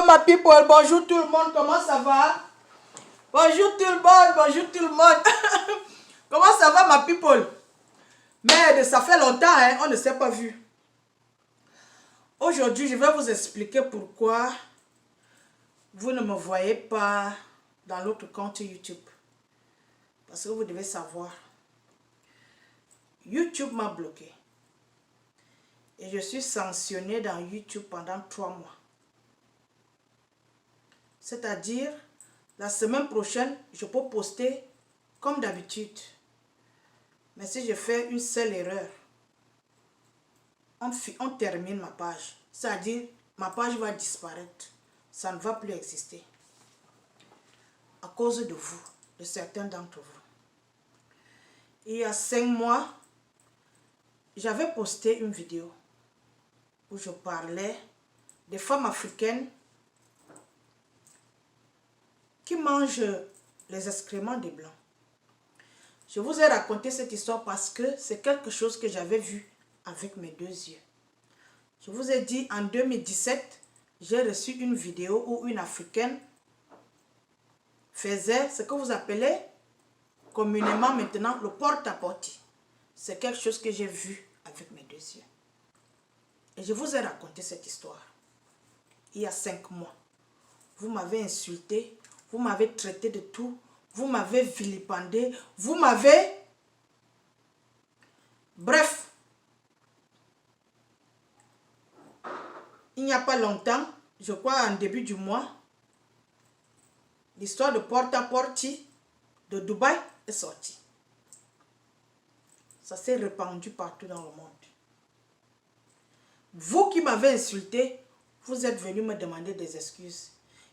ma people, bonjour tout le monde, comment ça va? Bonjour tout le monde, bonjour tout le monde. Comment ça va ma people? Merde, ça fait longtemps, hein, on ne s'est pas vu. Aujourd'hui, je vais vous expliquer pourquoi vous ne me voyez pas dans l'autre compte YouTube. Parce que vous devez savoir, YouTube m'a bloqué. Et je suis sanctionné dans YouTube pendant 3 mois. C'est-à-dire, la semaine prochaine, je peux poster comme d'habitude. Mais si je fais une seule erreur, on termine ma page. C'est-à-dire, ma page va disparaître. Ça ne va plus exister. À cause de vous, de certains d'entre vous. Il y a 5 mois, j'avais posté une vidéo où je parlais des femmes africaines qui mangent les excréments des Blancs. Je vous ai raconté cette histoire parce que c'est quelque chose que j'avais vu avec mes 2 yeux. Je vous ai dit, en 2017, j'ai reçu une vidéo où une Africaine faisait ce que vous appelez communément maintenant le porte-à-porte. C'est quelque chose que j'ai vu avec mes 2 yeux. Et je vous ai raconté cette histoire il y a 5 mois. Vous m'avez insulté, vous m'avez traité de tout, vous m'avez vilipendé, vous m'avez... Bref, il n'y a pas longtemps, je crois en début du mois, l'histoire de porte-à-porte de Dubaï est sortie. Ça s'est répandu partout dans le monde. Vous qui m'avez insulté, vous êtes venu me demander des excuses.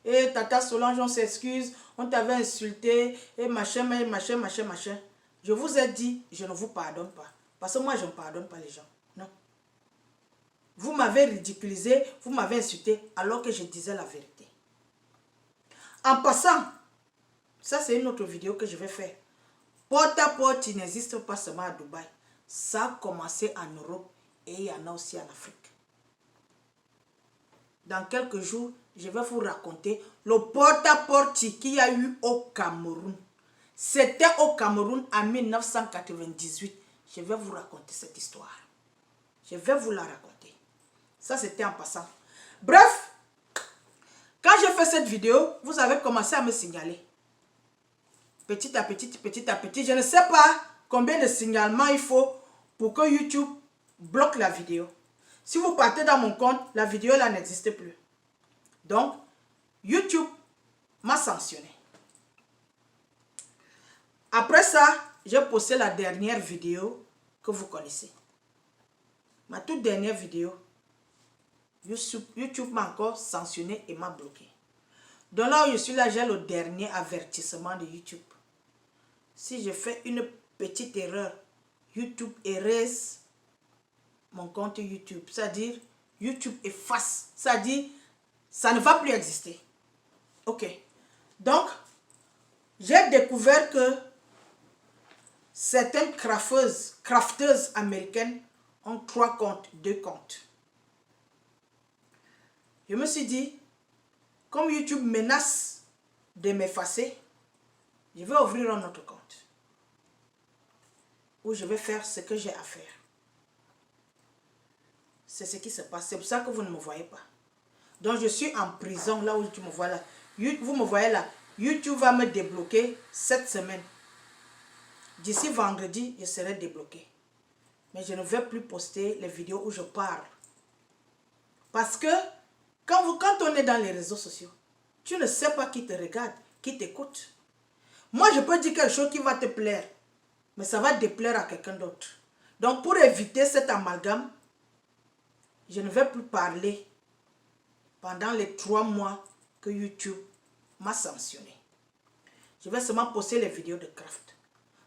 Et Tata Solange, on s'excuse, on t'avait insulté, et machin. Je vous ai dit, je ne vous pardonne pas. Parce que moi, je ne pardonne pas les gens. Non. Vous m'avez ridiculisé, vous m'avez insulté, alors que je disais la vérité. En passant, ça c'est une autre vidéo que je vais faire. Porte-à-porte, il n'existe pas seulement à Dubaï. Ça a commencé en Europe et il y en a aussi en Afrique. Dans quelques jours, je vais vous raconter le porte-à-porte qu'il y a eu au Cameroun. C'était au Cameroun en 1998. Je vais vous raconter cette histoire. Je vais vous la raconter. Ça, c'était en passant. Bref, quand j'ai fait cette vidéo, vous avez commencé à me signaler. Petit à petit, je ne sais pas combien de signalements il faut pour que YouTube bloque la vidéo. Si vous partez dans mon compte, la vidéo là n'existe plus. Donc, YouTube m'a sanctionné. Après ça, j'ai posté la dernière vidéo que vous connaissez. Ma toute dernière vidéo, YouTube m'a encore sanctionné et m'a bloqué. Donc là où je suis là, j'ai le dernier avertissement de YouTube. Si je fais une petite erreur, YouTube erase mon compte YouTube. C'est-à-dire, YouTube efface. C'est-à-dire, ça ne va plus exister. Ok. Donc, j'ai découvert que certaines crafteuses américaines ont 3 comptes, 2 comptes. Je me suis dit, comme YouTube menace de m'effacer, je vais ouvrir un autre compte où je vais faire ce que j'ai à faire. C'est ce qui se passe. C'est pour ça que vous ne me voyez pas. Donc je suis en prison là où tu me vois là. Vous me voyez là. YouTube va me débloquer cette semaine. D'ici vendredi, je serai débloqué. Mais je ne vais plus poster les vidéos où je parle. Parce que quand on est dans les réseaux sociaux, tu ne sais pas qui te regarde, qui t'écoute. Moi, je peux dire quelque chose qui va te plaire, mais ça va déplaire à quelqu'un d'autre. Donc, pour éviter cet amalgame, je ne vais plus parler pendant les 3 mois que YouTube m'a sanctionné. Je vais seulement poster les vidéos de craft.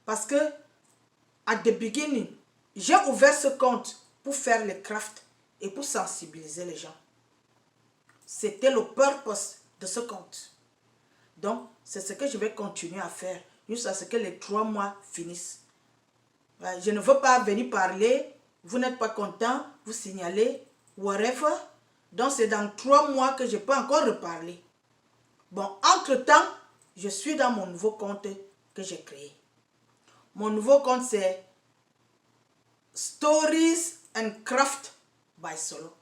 Parce que, at the beginning, j'ai ouvert ce compte pour faire les crafts et pour sensibiliser les gens. C'était le purpose de ce compte. Donc, c'est ce que je vais continuer à faire jusqu'à ce que les 3 mois finissent. Je ne veux pas venir parler, vous n'êtes pas content, vous signalez, whatever. Donc, c'est dans 3 mois que je peux encore reparler. Bon, entre-temps, je suis dans mon nouveau compte que j'ai créé. Mon nouveau compte, c'est Stories and Craft by Solo.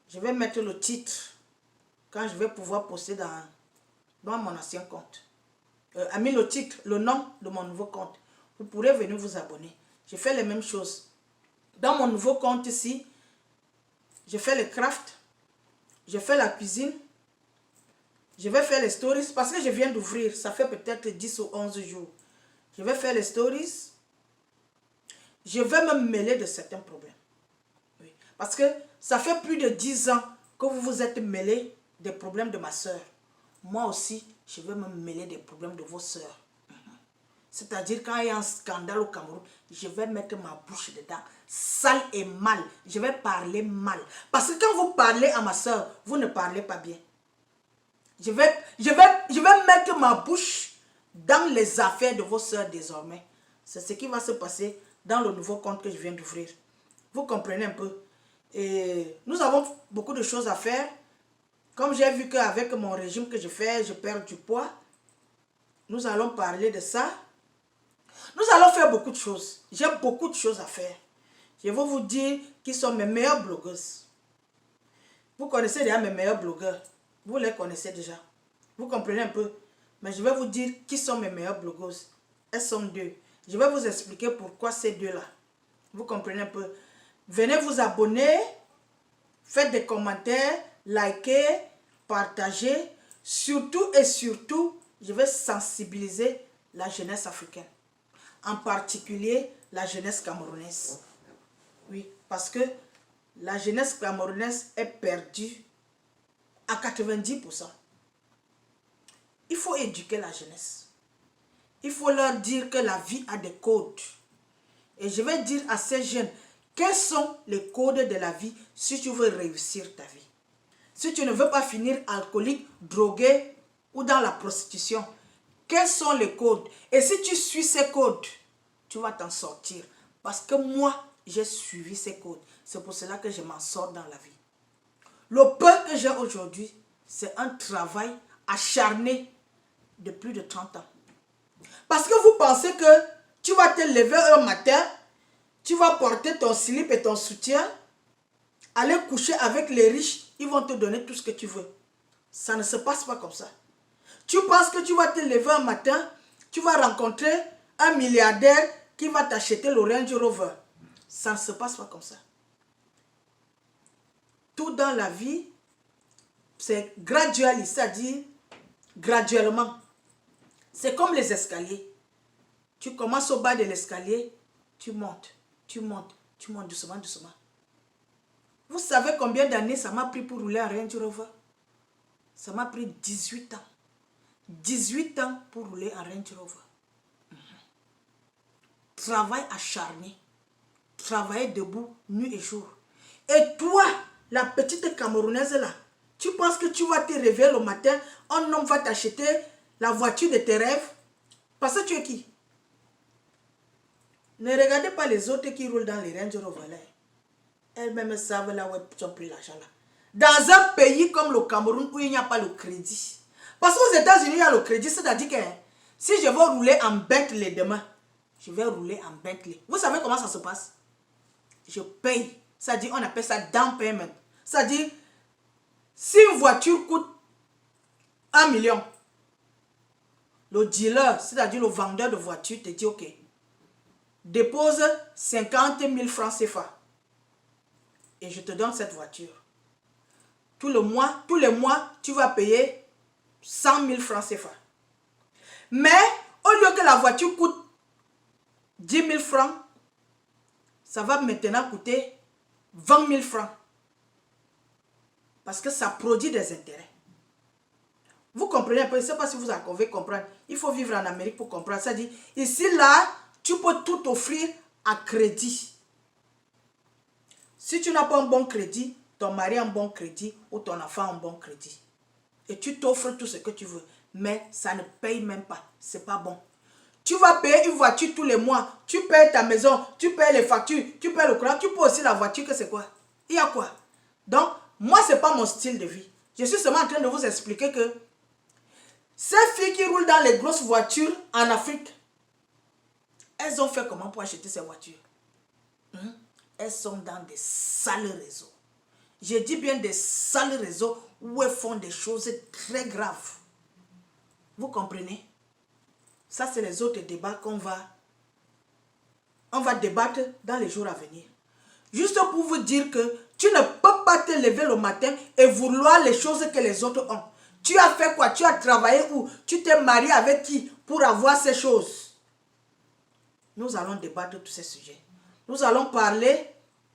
Je vais mettre le titre quand je vais pouvoir poster dans mon ancien compte. Mis le titre, le nom de mon nouveau compte. Vous pourrez venir vous abonner. Je fais les mêmes choses. Dans mon nouveau compte ici, je fais les crafts, je fais la cuisine, je vais faire les stories parce que je viens d'ouvrir. Ça fait peut-être 10 ou 11 jours. Je vais faire les stories. Je vais me mêler de certains problèmes. Oui. Parce que ça fait plus de 10 ans que vous vous êtes mêlés des problèmes de ma soeur. Moi aussi, je vais me mêler des problèmes de vos soeurs. C'est-à-dire quand il y a un scandale au Cameroun, je vais mettre ma bouche dedans, sale et mal. Je vais parler mal. Parce que quand vous parlez à ma soeur, vous ne parlez pas bien. Je vais mettre ma bouche dans les affaires de vos soeurs désormais. C'est ce qui va se passer dans le nouveau compte que je viens d'ouvrir. Vous comprenez un peu. Et nous avons beaucoup de choses à faire. Comme j'ai vu qu'avec mon régime que je fais, je perds du poids. Nous allons parler de ça. Nous allons faire beaucoup de choses. J'ai beaucoup de choses à faire. Je vais vous dire qui sont mes meilleures blogueuses. Vous connaissez déjà mes meilleurs blogueurs. Vous les connaissez déjà. Vous comprenez un peu. Mais je vais vous dire qui sont mes meilleures blogueuses. Elles sont 2. Je vais vous expliquer pourquoi ces 2-là. Vous comprenez un peu. Venez vous abonner. Faites des commentaires. Likez. Partagez. Surtout et surtout, je vais sensibiliser la jeunesse africaine. En particulier, la jeunesse camerounaise. Oui, parce que la jeunesse camerounaise est perdue à 90%. Il faut éduquer la jeunesse. Il faut leur dire que la vie a des codes. Et je vais dire à ces jeunes, quels sont les codes de la vie si tu veux réussir ta vie. Si tu ne veux pas finir alcoolique, drogué ou dans la prostitution, quels sont les codes? Et si tu suis ces codes, tu vas t'en sortir. Parce que moi, j'ai suivi ces codes. C'est pour cela que je m'en sors dans la vie. Le peu que j'ai aujourd'hui, c'est un travail acharné de plus de 30 ans. Parce que vous pensez que tu vas te lever un matin, tu vas porter ton slip et ton soutien, aller coucher avec les riches, ils vont te donner tout ce que tu veux. Ça ne se passe pas comme ça. Tu penses que tu vas te lever un matin, tu vas rencontrer un milliardaire qui va t'acheter le Range Rover. Ça ne se passe pas comme ça. Tout dans la vie, c'est graduel, c'est-à-dire graduellement. C'est comme les escaliers. Tu commences au bas de l'escalier, tu montes, tu montes, tu montes doucement, doucement. Vous savez combien d'années ça m'a pris pour rouler un Range Rover? Ça m'a pris 18 ans. 18 ans pour rouler un Range Rover. Travail acharné. Travailler debout, nuit et jour. Et toi, la petite Camerounaise là, tu penses que tu vas te réveiller le matin, un homme va t'acheter la voiture de tes rêves? Parce que tu es qui? Ne regardez pas les autres qui roulent dans les Range Rover là. Elles-mêmes savent là où ils ont pris l'argent là. Dans un pays comme le Cameroun où il n'y a pas le crédit. Parce qu'aux États-Unis, il y a le crédit. C'est-à-dire que si je veux rouler en Bentley demain, je vais rouler en Bentley. Vous savez comment ça se passe? Je paye. C'est-à-dire, on appelle ça down payment. C'est-à-dire, si une voiture coûte 1 million, le dealer, c'est-à-dire le vendeur de voiture, te dit, ok, dépose 50 000 francs CFA. Et je te donne cette voiture. Tous les mois, tu vas payer 100 000 francs CFA. Mais, au lieu que la voiture coûte 10 000 francs, ça va maintenant coûter 20 000 francs. Parce que ça produit des intérêts. Vous comprenez un peu, je ne sais pas si vous avez comprendre. Il faut vivre en Amérique pour comprendre. C'est-à-dire, ici, là, tu peux tout offrir à crédit. Si tu n'as pas un bon crédit, ton mari a un bon crédit ou ton enfant a un bon crédit. Et tu t'offres tout ce que tu veux. Mais ça ne paye même pas. Ce n'est pas bon. Tu vas payer une voiture tous les mois. Tu payes ta maison, tu payes les factures, tu payes le courant. Tu payes aussi la voiture, que c'est quoi? Il y a quoi? Donc, Moi, ce n'est pas mon style de vie. Je suis seulement en train de vous expliquer que ces filles qui roulent dans les grosses voitures en Afrique, elles ont fait comment pour acheter ces voitures? Elles sont dans des sales réseaux. Je dis bien des sales réseaux où elles font des choses très graves. Vous comprenez? Ça, c'est les autres débats on va débattre dans les jours à venir. Juste pour vous dire que tu ne peux pas te lever le matin et vouloir les choses que les autres ont. Tu as fait quoi? Tu as travaillé où? Tu t'es marié avec qui pour avoir ces choses? Nous allons débattre de tous ces sujets. Nous allons parler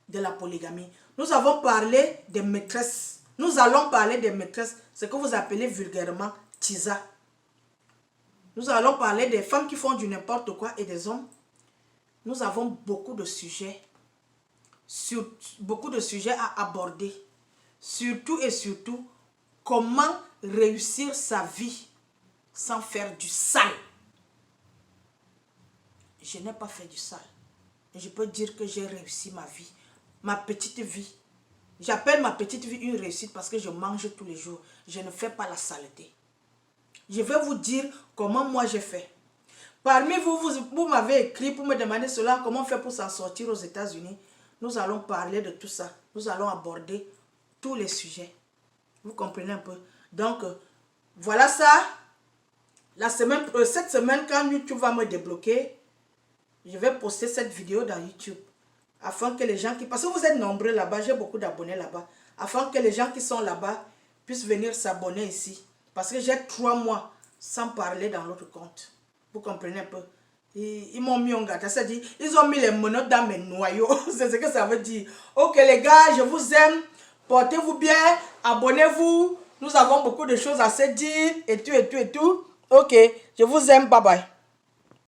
de la polygamie. Nous avons parlé des maîtresses. Nous allons parler des maîtresses, ce que vous appelez vulgairement tisa. Nous allons parler des femmes qui font du n'importe quoi et des hommes. Nous avons beaucoup de sujets à aborder. Surtout et surtout, comment réussir sa vie sans faire du sale. Je n'ai pas fait du sale. Je peux dire que j'ai réussi ma vie. Ma petite vie. J'appelle ma petite vie une réussite parce que je mange tous les jours. Je ne fais pas la saleté. Je vais vous dire comment moi j'ai fait. Parmi vous, vous m'avez écrit pour me demander cela, comment on fait pour s'en sortir aux États-Unis. Nous allons parler de tout ça. Nous allons aborder tous les sujets. Vous comprenez un peu? Donc, voilà ça. Cette semaine, quand YouTube va me débloquer, je vais poster cette vidéo dans YouTube. Afin que les gens qui... Parce que vous êtes nombreux là-bas, j'ai beaucoup d'abonnés là-bas. Afin que les gens qui sont là-bas puissent venir s'abonner ici. Parce que j'ai 3 mois sans parler dans l'autre compte. Vous comprenez un peu? Ils m'ont mis en gâteau. Ça dit, ils ont mis les menottes dans mes noyaux. C'est ce que ça veut dire. Ok les gars, je vous aime. Portez-vous bien. Abonnez-vous. Nous avons beaucoup de choses à se dire. Et tout, et tout, et tout. Ok, je vous aime. Bye bye.